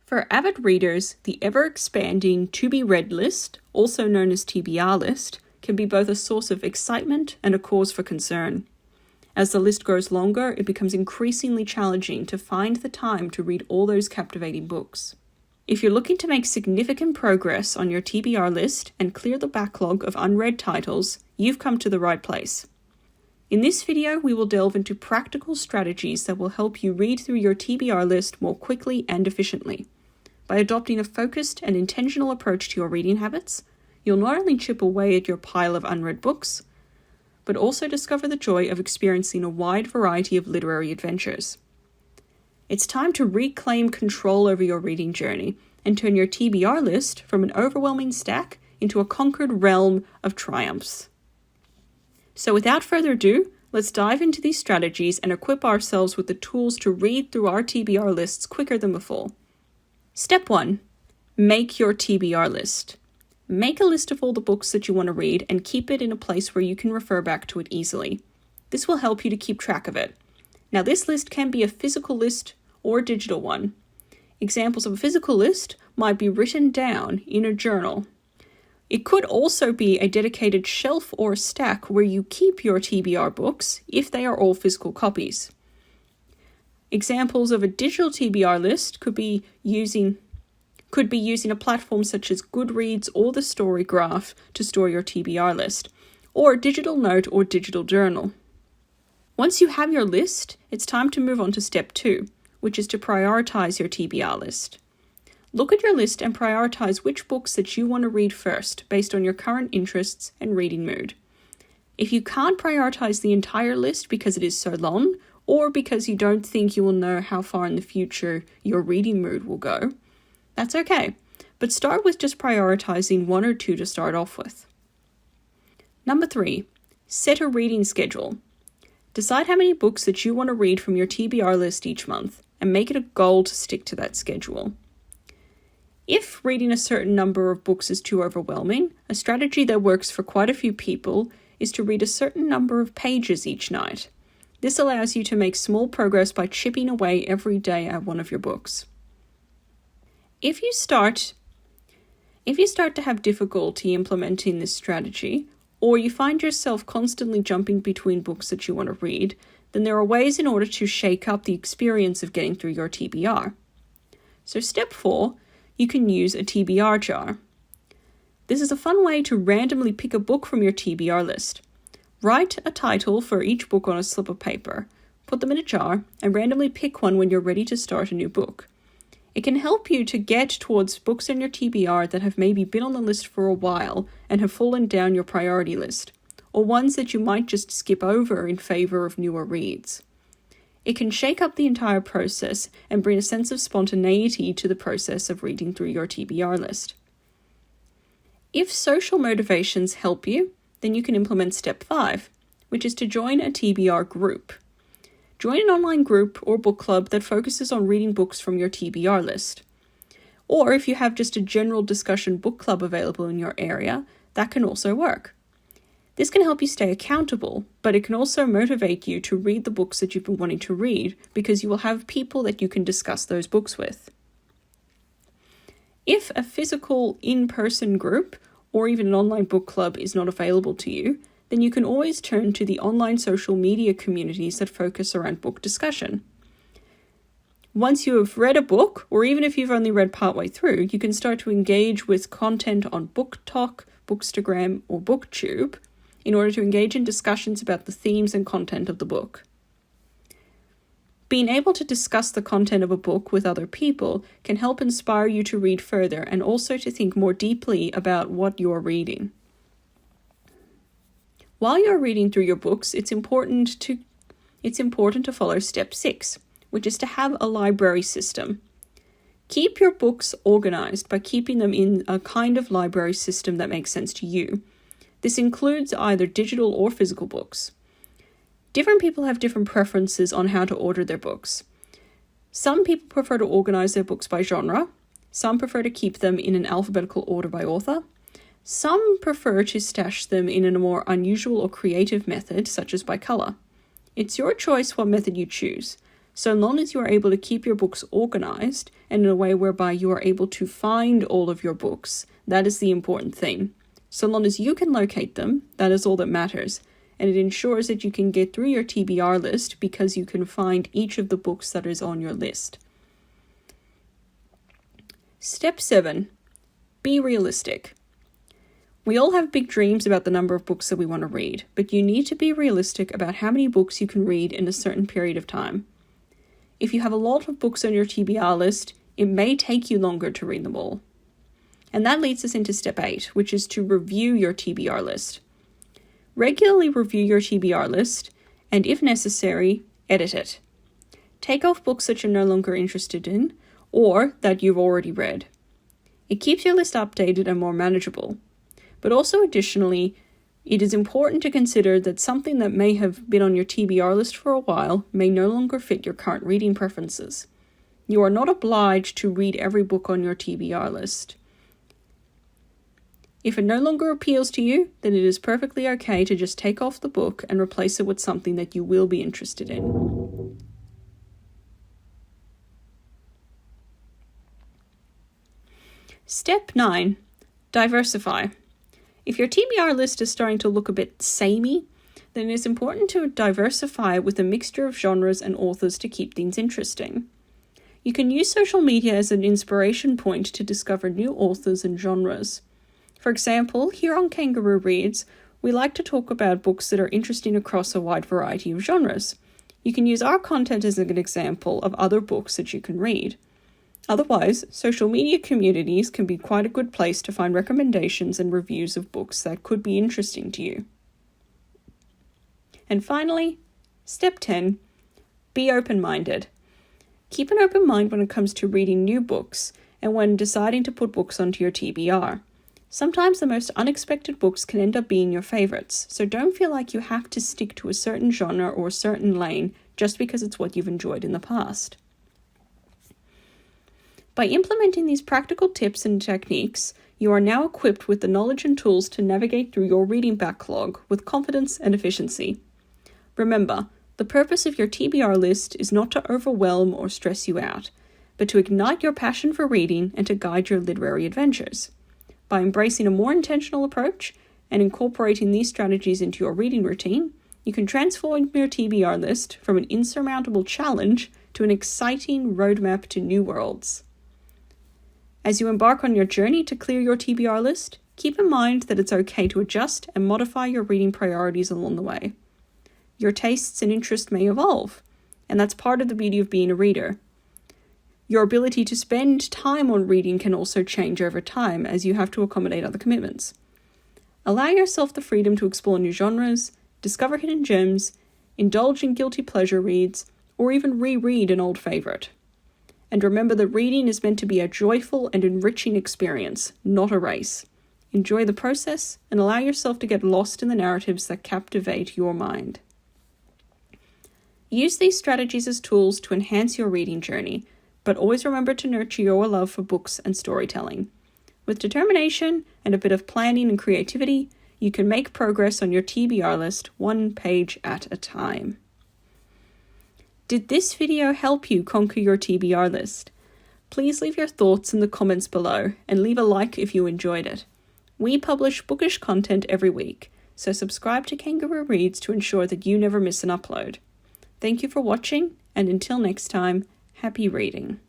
For avid readers, the ever-expanding to-be-read list, also known as TBR list, can be both a source of excitement and a cause for concern. As the list grows longer, it becomes increasingly challenging to find the time to read all those captivating books. If you're looking to make significant progress on your TBR list and clear the backlog of unread titles, you've come to the right place. In this video, we will delve into practical strategies that will help you read through your TBR list more quickly and efficiently. By adopting a focused and intentional approach to your reading habits, you'll not only chip away at your pile of unread books, but also discover the joy of experiencing a wide variety of literary adventures. It's time to reclaim control over your reading journey and turn your TBR list from an overwhelming stack into a conquered realm of triumphs. So without further ado, let's dive into these strategies and equip ourselves with the tools to read through our TBR lists quicker than before. Step 1. Make your TBR list. Make a list of all the books that you want to read and keep it in a place where you can refer back to it easily. This will help you to keep track of it. Now, this list can be a physical list or a digital one. Examples of a physical list might be written down in a journal. It could also be a dedicated shelf or stack where you keep your TBR books if they are all physical copies. Examples of a digital TBR list could be using a platform such as Goodreads or the Storygraph to store your TBR list, or a digital note or digital journal. Once you have your list, it's time to move on to step 2, which is to prioritize your TBR list. Look at your list and prioritize which books that you want to read first based on your current interests and reading mood. If you can't prioritize the entire list because it is so long, or because you don't think you will know how far in the future your reading mood will go, that's okay. But start with just prioritizing 1 or 2 to start off with. Number 3, set a reading schedule. Decide how many books that you want to read from your TBR list each month and make it a goal to stick to that schedule. If reading a certain number of books is too overwhelming, a strategy that works for quite a few people is to read a certain number of pages each night. This allows you to make small progress by chipping away every day at one of your books. If you start to have difficulty implementing this strategy, or you find yourself constantly jumping between books that you want to read, then there are ways in order to shake up the experience of getting through your TBR. So step 4, you can use a TBR jar. This is a fun way to randomly pick a book from your TBR list. Write a title for each book on a slip of paper, put them in a jar, and randomly pick one when you're ready to start a new book. It can help you to get towards books in your TBR that have maybe been on the list for a while and have fallen down your priority list, or ones that you might just skip over in favor of newer reads. It can shake up the entire process and bring a sense of spontaneity to the process of reading through your TBR list. If social motivations help you, then you can implement step 5, which is to join a TBR group. Join an online group or book club that focuses on reading books from your TBR list. Or if you have just a general discussion book club available in your area, that can also work. This can help you stay accountable, but it can also motivate you to read the books that you've been wanting to read because you will have people that you can discuss those books with. If a physical in-person group or even an online book club is not available to you, then you can always turn to the online social media communities that focus around book discussion. Once you have read a book, or even if you've only read partway through, you can start to engage with content on BookTok, Bookstagram, or BookTube in order to engage in discussions about the themes and content of the book. Being able to discuss the content of a book with other people can help inspire you to read further and also to think more deeply about what you're reading. While you're reading through your books, it's important to follow step 6, which is to have a library system. Keep your books organized by keeping them in a kind of library system that makes sense to you. This includes either digital or physical books. Different people have different preferences on how to order their books. Some people prefer to organize their books by genre. Some prefer to keep them in an alphabetical order by author. Some prefer to stash them in a more unusual or creative method, such as by color. It's your choice what method you choose. So long as you are able to keep your books organized and in a way whereby you are able to find all of your books, that is the important thing. So long as you can locate them, that is all that matters. And it ensures that you can get through your TBR list because you can find each of the books that is on your list. Step 7. Be realistic. We all have big dreams about the number of books that we want to read, but you need to be realistic about how many books you can read in a certain period of time. If you have a lot of books on your TBR list, it may take you longer to read them all. And that leads us into step 8, which is to review your TBR list. Regularly review your TBR list, and if necessary, edit it. Take off books that you're no longer interested in, or that you've already read. It keeps your list updated and more manageable. But also additionally, it is important to consider that something that may have been on your TBR list for a while may no longer fit your current reading preferences. You are not obliged to read every book on your TBR list. If it no longer appeals to you, then it is perfectly okay to just take off the book and replace it with something that you will be interested in. Step 9. Diversify. If your TBR list is starting to look a bit samey, then it is important to diversify with a mixture of genres and authors to keep things interesting. You can use social media as an inspiration point to discover new authors and genres. For example, here on Kangaroo Reads, we like to talk about books that are interesting across a wide variety of genres. You can use our content as an example of other books that you can read. Otherwise, social media communities can be quite a good place to find recommendations and reviews of books that could be interesting to you. And finally, step 10, be open-minded. Keep an open mind when it comes to reading new books and when deciding to put books onto your TBR. Sometimes the most unexpected books can end up being your favorites, so don't feel like you have to stick to a certain genre or a certain lane just because it's what you've enjoyed in the past. By implementing these practical tips and techniques, you are now equipped with the knowledge and tools to navigate through your reading backlog with confidence and efficiency. Remember, the purpose of your TBR list is not to overwhelm or stress you out, but to ignite your passion for reading and to guide your literary adventures. By embracing a more intentional approach and incorporating these strategies into your reading routine, you can transform your TBR list from an insurmountable challenge to an exciting roadmap to new worlds. As you embark on your journey to clear your TBR list, keep in mind that it's okay to adjust and modify your reading priorities along the way. Your tastes and interests may evolve, and that's part of the beauty of being a reader. Your ability to spend time on reading can also change over time as you have to accommodate other commitments. Allow yourself the freedom to explore new genres, discover hidden gems, indulge in guilty pleasure reads, or even reread an old favorite. And remember that reading is meant to be a joyful and enriching experience, not a race. Enjoy the process and allow yourself to get lost in the narratives that captivate your mind. Use these strategies as tools to enhance your reading journey, but always remember to nurture your love for books and storytelling. With determination and a bit of planning and creativity, you can make progress on your TBR list one page at a time. Did this video help you conquer your TBR list? Please leave your thoughts in the comments below and leave a like if you enjoyed it. We publish bookish content every week, so subscribe to Kangaroo Reads to ensure that you never miss an upload. Thank you for watching, and until next time, happy reading.